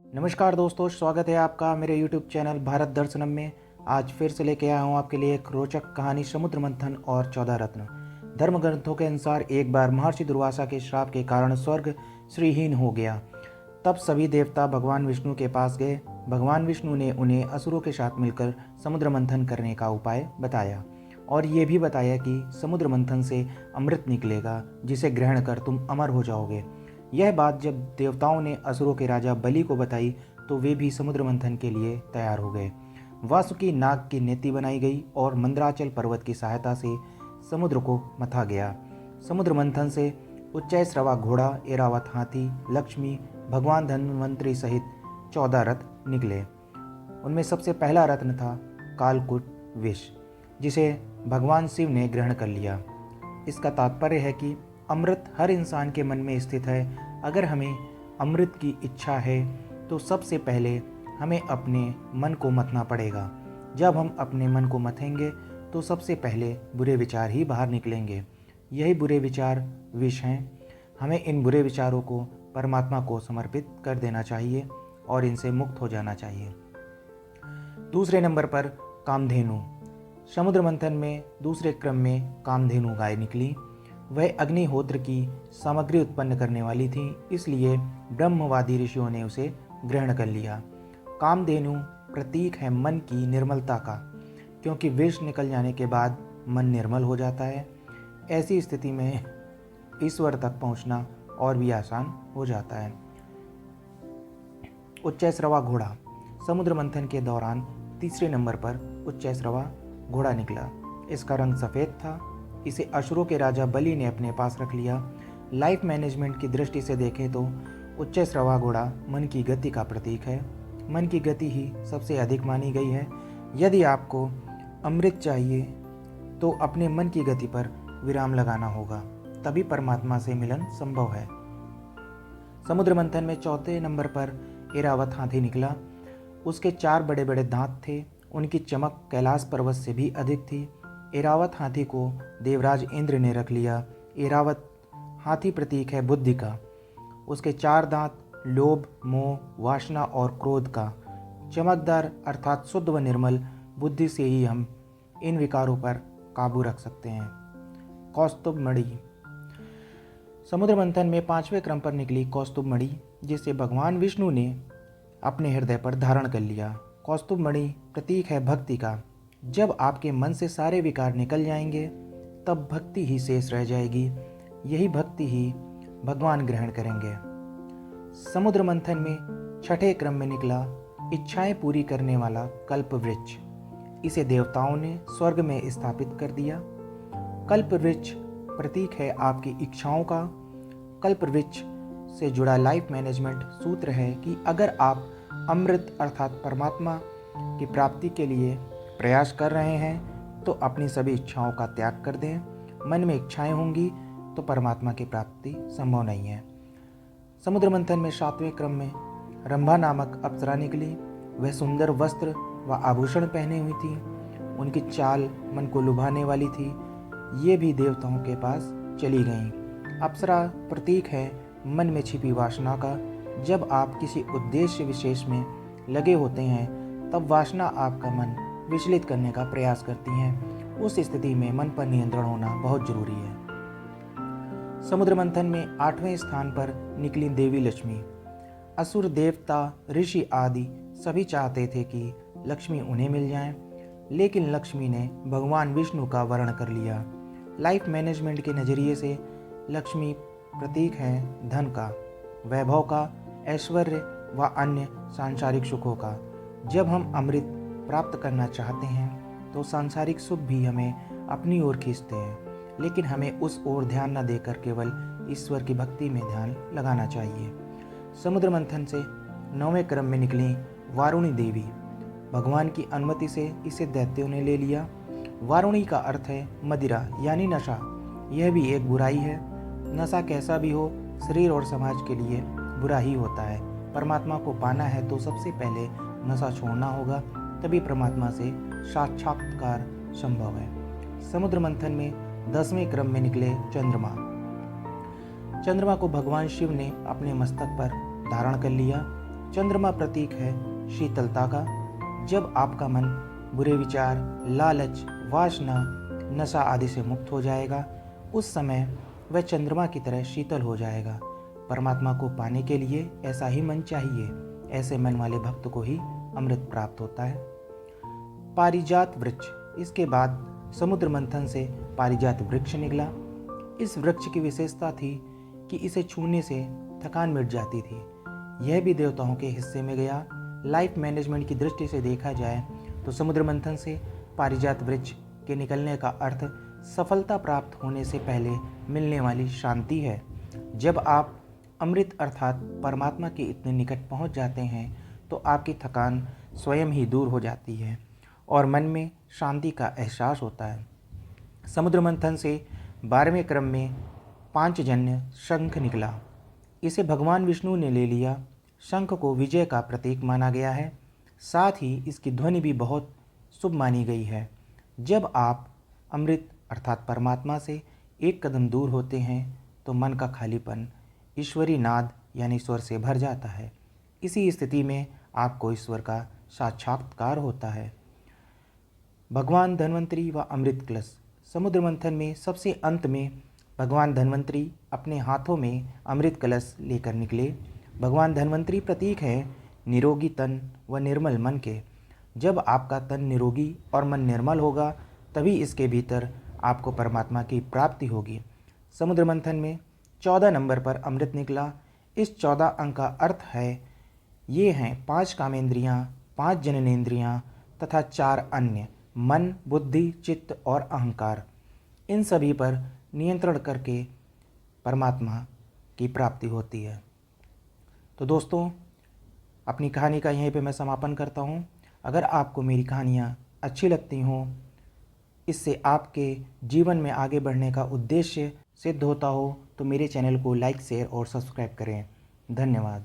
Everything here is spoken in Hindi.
नमस्कार दोस्तों, स्वागत है आपका मेरे YouTube चैनल भारत दर्शनम में। आज फिर से लेके आया हूँ आपके लिए एक रोचक कहानी समुद्र मंथन और 14 रत्न। धर्म ग्रंथों के अनुसार एक बार महर्षि दुर्वासा के श्राप के कारण स्वर्ग श्रीहीन हो गया। तब सभी देवता भगवान विष्णु के पास गए। भगवान विष्णु ने उन्हें असुरों के साथ मिलकर समुद्र मंथन करने का उपाय बताया और ये भी बताया कि समुद्र मंथन से अमृत निकलेगा, जिसे ग्रहण कर तुम अमर हो जाओगे। यह बात जब देवताओं ने असुरों के राजा बलि को बताई तो वे भी समुद्र मंथन के लिए तैयार हो गए। वासुकी नाग की नेति बनाई गई और मंदराचल पर्वत की सहायता से समुद्र को मथा गया। समुद्र मंथन से उच्चैश्रवा घोड़ा, एरावत हाथी, लक्ष्मी, भगवान धन्वंतरि सहित 14 रत्न निकले। उनमें सबसे पहला रत्न था कालकूट विष, जिसे भगवान शिव ने ग्रहण कर लिया। इसका तात्पर्य है कि अमृत हर इंसान के मन में स्थित है। अगर हमें अमृत की इच्छा है तो सबसे पहले हमें अपने मन को मथना पड़ेगा। जब हम अपने मन को मथेंगे तो सबसे पहले बुरे विचार ही बाहर निकलेंगे। यही बुरे विचार विष हैं। हमें इन बुरे विचारों को परमात्मा को समर्पित कर देना चाहिए और इनसे मुक्त हो जाना चाहिए। दूसरे नंबर पर कामधेनु। समुद्र मंथन में दूसरे क्रम में कामधेनु गाय निकली। वह अग्निहोत्र की सामग्री उत्पन्न करने वाली थी, इसलिए ब्रह्मवादी ऋषियों ने उसे ग्रहण कर लिया। कामधेनु प्रतीक है मन की निर्मलता का, क्योंकि विष निकल जाने के बाद मन निर्मल हो जाता है। ऐसी स्थिति में ईश्वर तक पहुंचना और भी आसान हो जाता है। उच्चैश्रवा घोड़ा। समुद्र मंथन के दौरान तीसरे नंबर पर उच्चैश्रवा घोड़ा निकला। इसका रंग सफ़ेद था। इसे असुरों के राजा बलि ने अपने पास रख लिया। लाइफ मैनेजमेंट की दृष्टि से देखें तो उच्चैश्रवा घोड़ा मन की गति का प्रतीक है। मन की गति ही सबसे अधिक मानी गई है। यदि आपको अमृत चाहिए तो अपने मन की गति पर विराम लगाना होगा, तभी परमात्मा से मिलन संभव है। समुद्र मंथन में चौथे नंबर पर एरावत हाथी निकला। उसके 4 बड़े बड़े दांत थे। उनकी चमक कैलाश पर्वत से भी अधिक थी। एरावत हाथी को देवराज इंद्र ने रख लिया। एरावत हाथी प्रतीक है बुद्धि का। उसके 4 दांत लोभ, मोह, वासना और क्रोध का। चमकदार अर्थात शुद्ध व निर्मल बुद्धि से ही हम इन विकारों पर काबू रख सकते हैं। कौस्तुभ मणि। समुद्र मंथन में 5वें क्रम पर निकली कौस्तुभ मणि, जिसे भगवान विष्णु ने अपने हृदय पर धारण कर लिया। कौस्तुभ मणि प्रतीक है भक्ति का। जब आपके मन से सारे विकार निकल जाएंगे तब भक्ति ही शेष रह जाएगी। यही भक्ति ही भगवान ग्रहण करेंगे। समुद्र मंथन में 6ठे क्रम में निकला इच्छाएं पूरी करने वाला कल्प वृक्ष। इसे देवताओं ने स्वर्ग में स्थापित कर दिया। कल्प वृक्ष प्रतीक है आपकी इच्छाओं का। कल्प वृक्ष से जुड़ा लाइफ मैनेजमेंट सूत्र है कि अगर आप अमृत अर्थात परमात्मा की प्राप्ति के लिए प्रयास कर रहे हैं तो अपनी सभी इच्छाओं का त्याग कर दें। मन में इच्छाएं होंगी तो परमात्मा की प्राप्ति संभव नहीं है। समुद्र मंथन में 7वें क्रम में रंभा नामक अप्सरा निकली। वह सुंदर वस्त्र व आभूषण पहने हुई थी। उनकी चाल मन को लुभाने वाली थी। ये भी देवताओं के पास चली गईं। अप्सरा प्रतीक है मन में छिपी वासना का। जब आप किसी उद्देश्य विशेष में लगे होते हैं तब वासना आपका मन विचलित करने का प्रयास करती हैं। उस स्थिति में मन पर नियंत्रण होना बहुत जरूरी है। समुद्र मंथन में 8वें स्थान पर निकली देवी लक्ष्मी। असुर, देवता, ऋषि आदि सभी चाहते थे कि लक्ष्मी उन्हें मिल जाएं, लेकिन लक्ष्मी ने भगवान विष्णु का वर्ण कर लिया। लाइफ मैनेजमेंट के नज़रिए से लक्ष्मी प्रतीक है धन का, वैभव का, ऐश्वर्य व अन्य सांसारिक सुखों का। जब हम अमृत प्राप्त करना चाहते हैं तो सांसारिक सुख भी हमें अपनी ओर खींचते हैं, लेकिन हमें उस ओर ध्यान न देकर केवल ईश्वर की भक्ति में ध्यान लगाना चाहिए। समुद्र मंथन से 9वें क्रम में निकली वारुणी देवी। भगवान की अनुमति से इसे दैत्यों ने ले लिया। वारुणी का अर्थ है मदिरा यानी नशा। यह भी एक बुराई है। नशा कैसा भी हो, शरीर और समाज के लिए बुरा ही होता है। परमात्मा को पाना है तो सबसे पहले नशा छोड़ना होगा, तभी परमात्मा से साक्षात्कार संभव है। समुद्र मंथन में 10वें क्रम में निकले चंद्रमा। चंद्रमा को भगवान शिव ने अपने मस्तक पर धारण कर लिया। चंद्रमा प्रतीक है शीतलता का। जब आपका मन बुरे विचार, लालच, वासना, नशा आदि से मुक्त हो जाएगा, उस समय वह चंद्रमा की तरह शीतल हो जाएगा। परमात्मा को पाने के लिए ऐसा ही मन चाहिए। ऐसे मन वाले भक्त को ही अमृत प्राप्त होता है। पारिजात वृक्ष। इसके बाद समुद्र मंथन से पारिजात वृक्ष निकला। इस वृक्ष की विशेषता थी कि इसे छूने से थकान मिट जाती थी। यह भी देवताओं के हिस्से में गया। लाइफ मैनेजमेंट की दृष्टि से देखा जाए तो समुद्र मंथन से पारिजात वृक्ष के निकलने का अर्थ सफलता प्राप्त होने से पहले मिलने वाली शांति है। जब आप अमृत अर्थात परमात्मा के इतने निकट पहुंच जाते हैं तो आपकी थकान स्वयं ही दूर हो जाती है और मन में शांति का एहसास होता है। समुद्र मंथन से 12वें क्रम में पांचजन्य शंख निकला। इसे भगवान विष्णु ने ले लिया। शंख को विजय का प्रतीक माना गया है। साथ ही इसकी ध्वनि भी बहुत शुभ मानी गई है। जब आप अमृत अर्थात परमात्मा से एक कदम दूर होते हैं तो मन का खालीपन ईश्वरी नाद यानी स्वर से भर जाता है। इसी स्थिति में आपको ईश्वर का साक्षात्कार होता है। भगवान धन्वंतरी व अमृत कलश। समुद्र मंथन में सबसे अंत में भगवान धन्वंतरी अपने हाथों में अमृत कलश लेकर निकले। भगवान धन्वंतरी प्रतीक है निरोगी तन व निर्मल मन के। जब आपका तन निरोगी और मन निर्मल होगा तभी इसके भीतर आपको परमात्मा की प्राप्ति होगी। समुद्र मंथन में 14 नंबर पर अमृत निकला। इस 14 अंक का अर्थ है ये हैं 5 कामेंद्रियाँ, 5 जननेंद्रियाँ तथा 4 अन्य मन, बुद्धि, चित्त और अहंकार। इन सभी पर नियंत्रण करके परमात्मा की प्राप्ति होती है। तो दोस्तों, अपनी कहानी का यहीं पे मैं समापन करता हूँ। अगर आपको मेरी कहानियाँ अच्छी लगती हों, इससे आपके जीवन में आगे बढ़ने का उद्देश्य सिद्ध होता हो, तो मेरे चैनल को लाइक, शेयर और सब्सक्राइब करें। धन्यवाद।